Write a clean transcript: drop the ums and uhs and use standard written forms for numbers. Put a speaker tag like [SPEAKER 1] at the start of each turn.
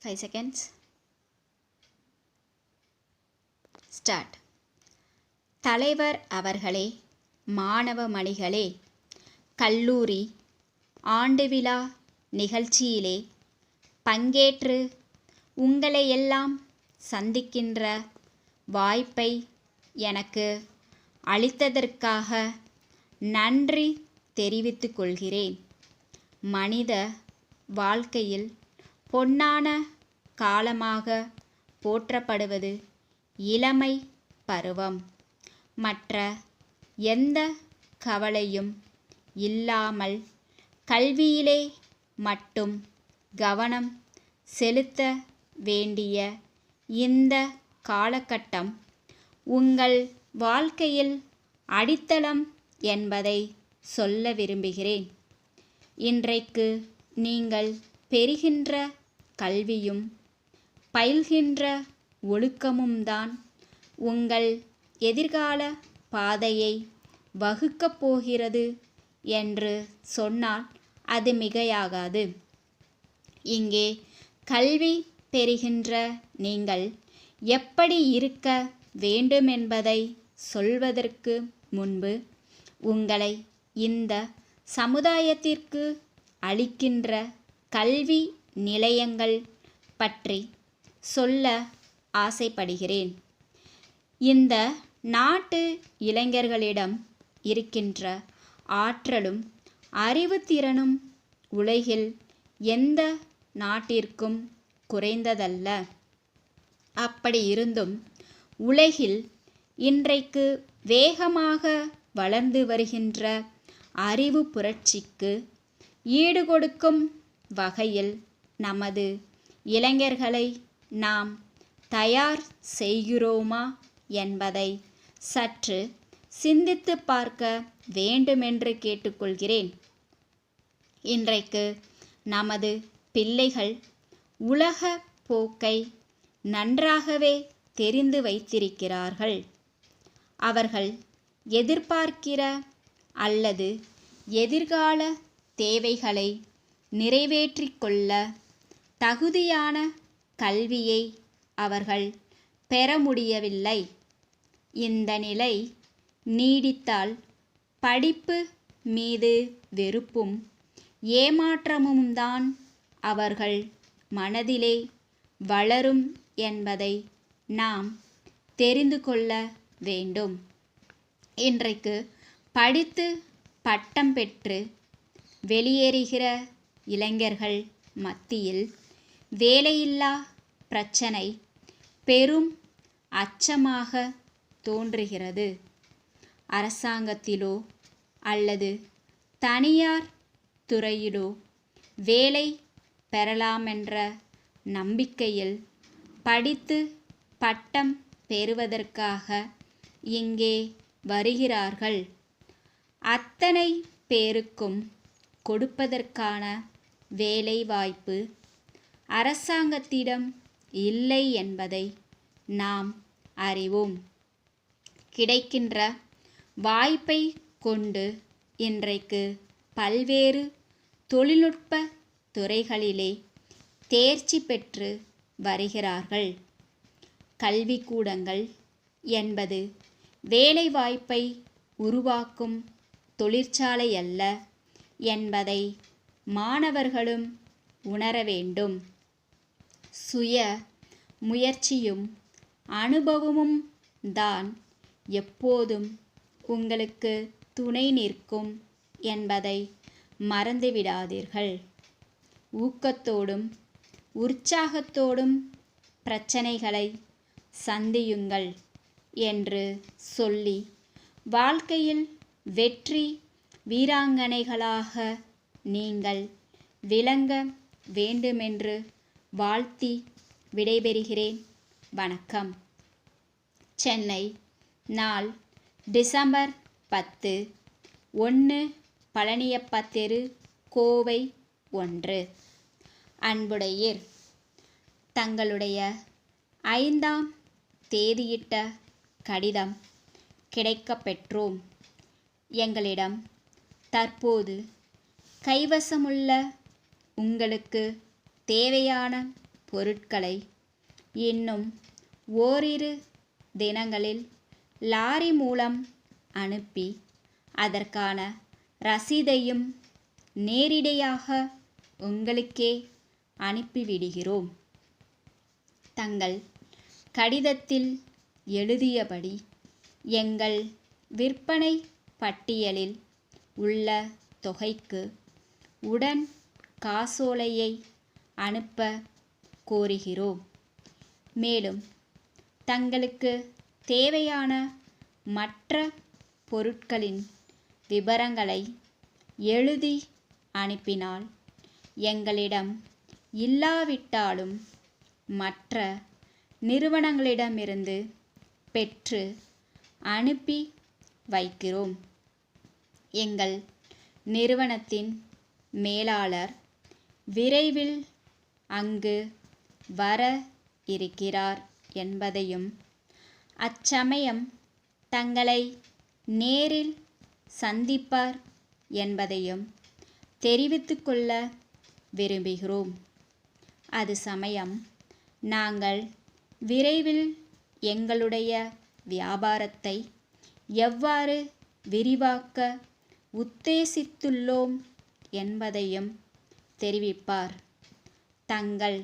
[SPEAKER 1] 5 seconds. Start. தலைவர் அவர்களே, மாணவ மணிகளே, கல்லூரி ஆண்டு விழா நிகழ்ச்சியிலே பங்கேற்று உங்களையெல்லாம் சந்திக்கின்ற வாய்ப்பை எனக்கு அளித்ததற்காக நன்றி தெரிவித்துக் கொள்கிறேன். மனித வாழ்க்கையில் பொன்னான காலமாக போற்றப்படுவது இளமை பருவம். மற்ற எந்த கவலையும் இல்லாமல் கல்வியிலே மட்டும் கவனம் செலுத்த வேண்டிய இந்த காலகட்டம் உங்கள் வாழ்க்கையில் அடித்தளம் என்பதை சொல்ல விரும்புகிறேன். இன்றைக்கு நீங்கள் பெறுகின்ற கல்வியும் பயில்கின்ற ஒழுக்கமும் தான் உங்கள் எதிர்கால பாதையை வகுக்கப் போகிறது என்று சொன்னால் அது மிகையாகாது. இங்கே கல்வி பெறுகின்ற நீங்கள் எப்படி இருக்க வேண்டுமென்பதை சொல்வதற்கு முன்பு உங்களை இந்த சமுதாயத்திற்கு அளிக்கின்ற கல்வி நிலையங்கள் பற்றி சொல்ல ஆசைப்படுகிறேன். இந்த நாட்டு இளைஞர்களிடம் இருக்கின்ற ஆற்றலும் அறிவுத்திறனும் உலகில் எந்த நாட்டிற்கும் குறைந்ததல்ல. அப்படி இருந்தும் உலகில் இன்றைக்கு வேகமாக வளர்ந்து வருகின்ற அறிவு புரட்சிக்கு ஈடுகொடுக்கும் வகையில் நமது இளைஞர்களை நாம் தயார் செய்கிறோமா என்பதை சற்று சிந்தித்து பார்க்க வேண்டுமென்று கேட்டுக்கொள்கிறேன். இன்றைக்கு நமது பிள்ளைகள் உலக போக்கை நன்றாகவே தெரிந்து வைத்திருக்கிறார்கள். அவர்கள் எதிர்பார்க்கிற அல்லது எதிர்கால தேவைகளை நிறைவேற்றிக் கொள்ள தகுதியான கல்வியை அவர்கள் பெற முடியவில்லை. இந்த நிலை நீடித்தால் படிப்பு மீது வெறுப்பும் ஏமாற்றமும் தான் அவர்கள் மனதிலே வளரும் என்பதை நாம் தெரிந்து கொள்ள வேண்டும். இன்றைக்கு படித்து பட்டம் பெற்று வெளியேறுகிற இளைஞர்கள் மத்தியில் வேலையில்லா பிரச்சனை பெரும் அச்சமாக தோன்றுகிறது. அரசாங்கத்திலோ அல்லது தனியார் துறையிலோ வேலை பெறலாமென்ற நம்பிக்கையில் படித்து பட்டம் பெறுவதற்காக இங்கே வருகிறார்கள். அத்தனை பேருக்கும் கொடுப்பதற்கான வேலை வாய்ப்பு அரசாங்கத்திடம் இல்லை என்பதை நாம் அறிவோம். கிடைக்கின்ற வாய்ப்பை கொண்டு இன்றைக்கு பல்வேறு தொழில்நுட்ப துறைகளிலே தேர்ச்சி பெற்று வருகிறார்கள். கல்விக்கூடங்கள் என்பது வேலைவாய்ப்பை உருவாக்கும் தொழிற்சாலை அல்ல என்பதை மாணவர்களும் உணர வேண்டும். சுய முயற்சியும் அனுபவமும் தான் எப்போதும் உங்களுக்கு துணை நிற்கும் என்பதை மறந்துவிடாதீர்கள். ஊக்கத்தோடும் உற்சாகத்தோடும் பிரச்சனைகளை சந்தியுங்கள் என்று சொல்லி வாழ்க்கையில் வெற்றி வீராங்கனைகளாக நீங்கள் விளங்க வேண்டுமென்று வாழ்த்தி விடைபெறுகிறேன். வணக்கம். சென்னை, நாள் டிசம்பர் 10, 1 பழனியப்பா தெரு, கோவை 1. அன்புடையீர், தங்களுடைய 5ஆம் தேதியிட்ட கடிதம் கிடைக்கப்பெற்றோம். எங்களிடம் தற்போது கைவசமுள்ள உங்களுக்கு தேவையான பொருட்களை இன்னும் ஓரிரு தினங்களில் லாரி மூலம் அனுப்பி அதற்கான ரசீதையும் நேரிடையாக உங்களுக்கே அனுப்பிவிடுகிறோம். தங்கள் கடிதத்தில் எழுதியபடி எங்கள் விற்பனை பட்டியலில் உள்ள தொகைக்கு உடன் காசோலையை அனுப்ப கோருகிறோம். மேலும் தங்களுக்கு தேவையான மற்ற பொருட்களின் விபரங்களை எழுதி அனுப்பினால் எங்களிடம் இல்லாவிட்டாலும் மற்ற நிறுவனங்களிடமிருந்து பெற்று அனுப்பி வைக்கிறோம். எங்கள் நிறுவனத்தின் மேலாளர் விரைவில் அங்கு வர இருக்கிறார் என்பதையும் அச்சமயம் தங்களை நேரில் சந்திப்பார் என்பதையும் தெரிவித்துக்கொள்ள விரும்புகிறோம். அது சமயம் நாங்கள் விரைவில் எங்களுடைய வியாபாரத்தை எவ்வாறு விரிவாக்க உத்தேசித்துள்ளோம் என்பதையும் தெரிவிப்பார். தங்கள்